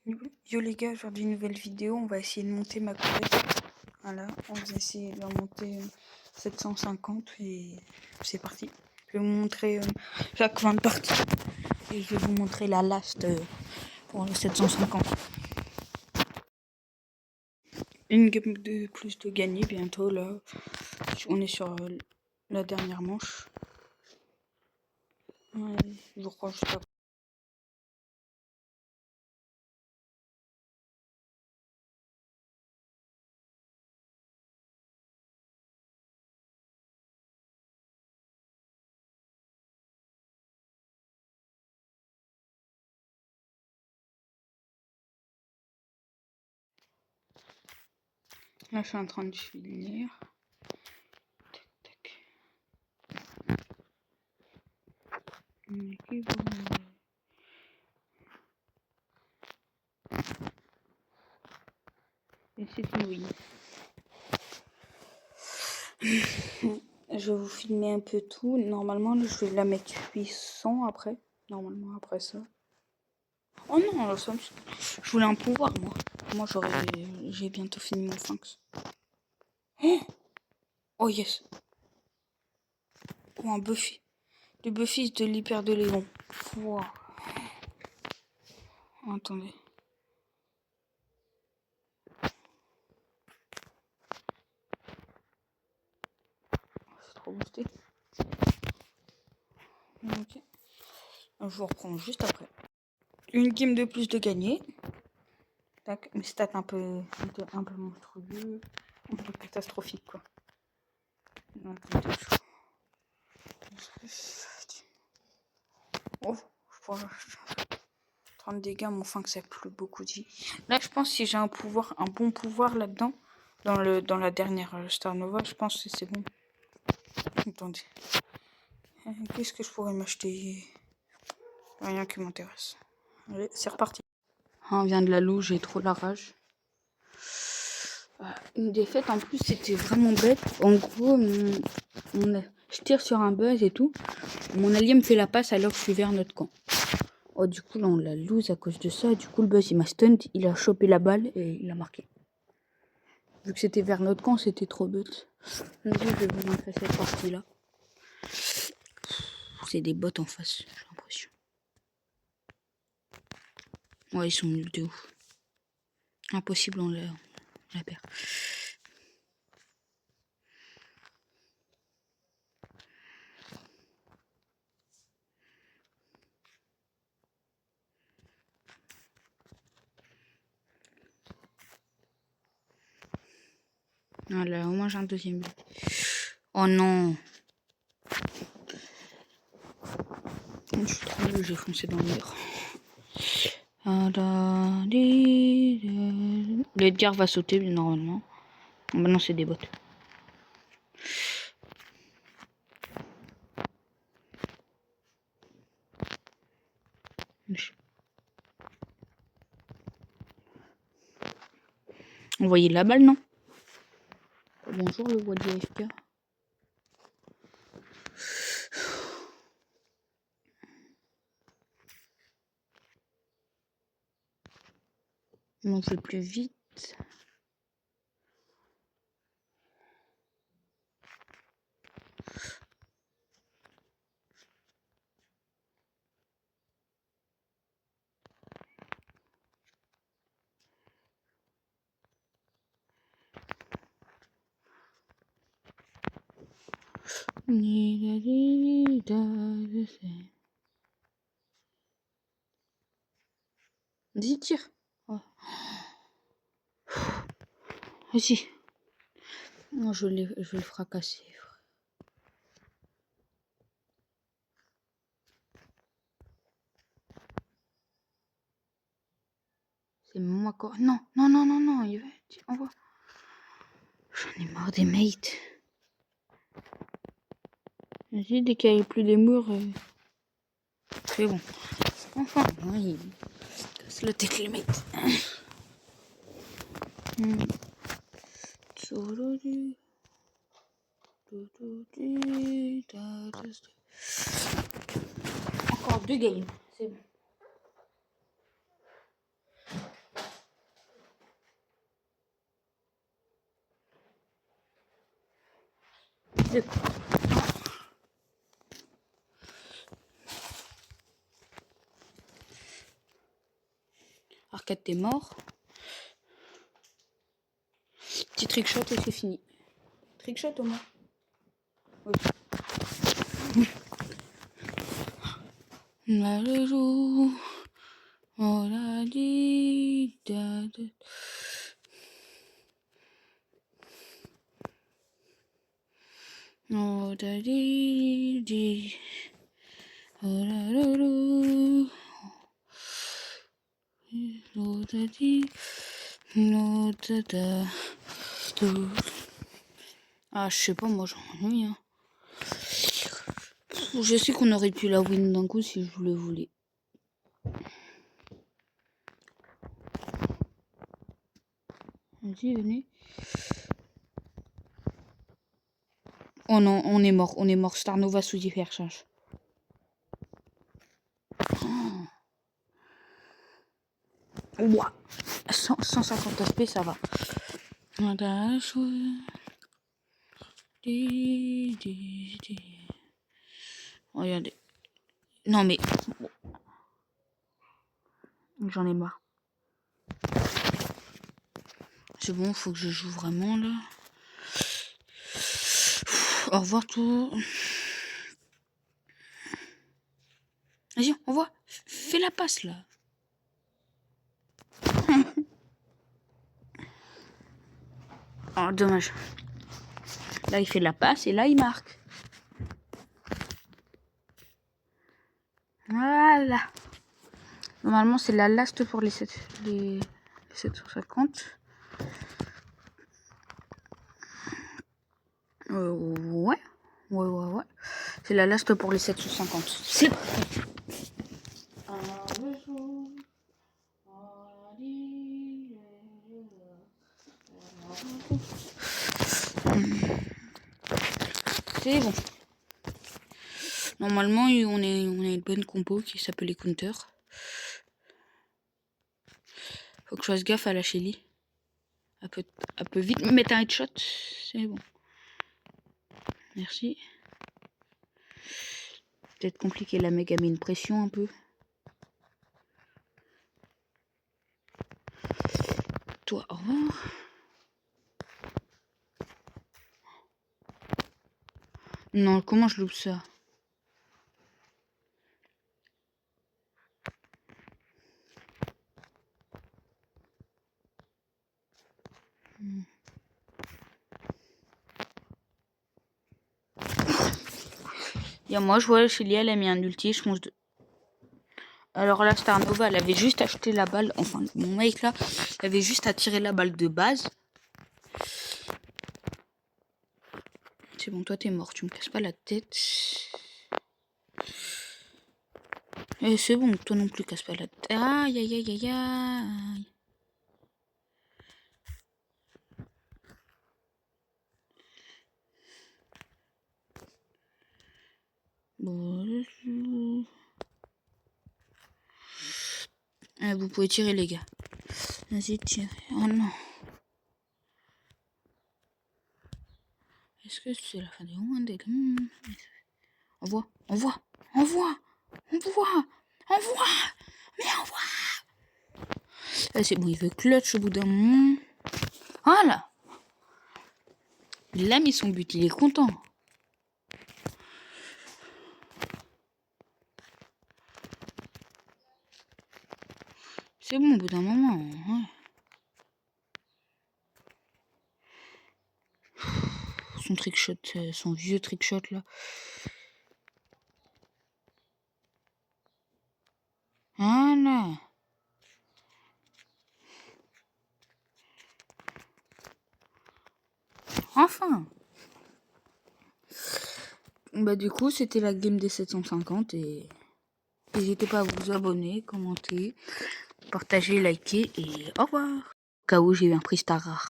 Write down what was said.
Yo les gars, aujourd'hui nouvelle vidéo, on va essayer de monter ma collègue. Voilà, on va essayer de monter 750 et c'est parti. Je vais vous montrer chaque fin de partie et je vais vous montrer la last pour le 750. Une game de plus de gagner bientôt là. On est sur la dernière manche. Ouais, je vous crois juste après. Là je suis en train de finir. Tac, tac. Et c'est une win. Je vais vous filmer un peu tout. Normalement, je vais la mettre 800 après. Normalement, après ça. Oh non, je voulais un pouvoir, moi. Moi, j'ai bientôt fini mon Sphinx. Oh yes. Oh, un Buffy. Le Buffy de l'hyper de Léon. Wow. Attendez. C'est trop boosté. Ok. Je vous reprends juste après. Une game de plus de gagner. Tac. Mes stats un peu monstrueux. Un peu catastrophique, quoi. Oh, 30 dégâts, mais enfin que ça plus beaucoup de vie. Là, je pense que si j'ai un pouvoir, un bon pouvoir là-dedans, dans la dernière Star Nova, je pense que c'est bon. Attendez. Qu'est-ce que je pourrais m'acheter? Rien qui m'intéresse. Allez, c'est reparti. On vient de la louche, j'ai trop la rage. Une défaite, en plus, c'était vraiment bête. En gros, je tire sur un buzz et tout. Mon allié me fait la passe alors que je suis vers notre camp. Oh, du coup, là, on la lose à cause de ça. Du coup, le buzz, il m'a stun. Il a chopé la balle et il a marqué. Vu que c'était vers notre camp, c'était trop bête. Donc, je vais vous montrer cette partie-là. C'est des bots en face, j'ai l'impression. Ouais, ils sont nuls de ouf. Impossible, on la perd. Voilà, au moins j'ai un deuxième but. Oh non! Je suis trop nul, j'ai foncé dans le mur. Le Edgar va sauter normalement. Maintenant c'est des bots. Vous voyez la balle, non? Bonjour le roi de AFK. On fait plus vite. Vas-y, tire. Oh. Vas-y. Non, je vais le fracasser. C'est moi quoi. Non, non, non, non, non. Il va. Envoie. J'en ai marre des mates. Vas-y, dès qu'il n'y a plus des murs. C'est bon. Enfin, il casse la tête les mates. Encore 2 games, c'est bon. de... Arcade, t'es mort. Petit trickshot et c'est fini. Trickshot au moins. Oui. Oh la di da da. Oh da di di. Oh la la la. Oh da di. Oh da da. Ah, je sais pas, moi j'en ai hein. Je sais qu'on aurait pu la win d'un coup si je le voulais. Vas-y, venez. Oh non, on est mort. Star Nova sous hypercharge. Oh. Ouah. 150 aspects, ça va. Regardez. Non mais... J'en ai marre. C'est bon, faut que je joue vraiment là. Au revoir tout. Vas-y, on voit. Fais la passe là. Oh, dommage. Là, il fait la passe et là, il marque. Voilà. Normalement, c'est la last pour les 750. Ouais. C'est la last pour les 750. C'est parti. C'est bon. Normalement, on a une bonne compo qui s'appelle les counters. Faut que je fasse gaffe à la Shelly. Elle peut vite me mettre un headshot. C'est bon. Merci. Peut-être compliqué, la mec a mis une pression un peu. Toi, au revoir. Non, comment je loupe ça? Et moi, je vois Shelly, elle a mis un ulti, je pense. Alors là, Star Nova, elle avait juste acheté la balle. Enfin, mon mec là, il avait juste à tirer la balle de base. C'est bon, toi t'es mort, tu me casses pas la tête. Et c'est bon, toi non plus, casse pas la tête. Aïe, aïe, aïe, aïe, aïe. Bon, vous pouvez tirer, les gars. Vas-y, tire. Oh non. Est-ce que c'est la fin du monde? Envoie. Là, c'est bon, il veut clutch au bout d'un moment. Voilà. Il a mis son but, il est content. C'est bon, au bout d'un moment. Ouais. Son trickshot, son vieux trickshot là. Voilà. Enfin. Bah du coup, c'était la game des 750 et n'hésitez pas à vous abonner, commenter, partager, liker et au revoir. Au cas où j'ai eu un prix star rare.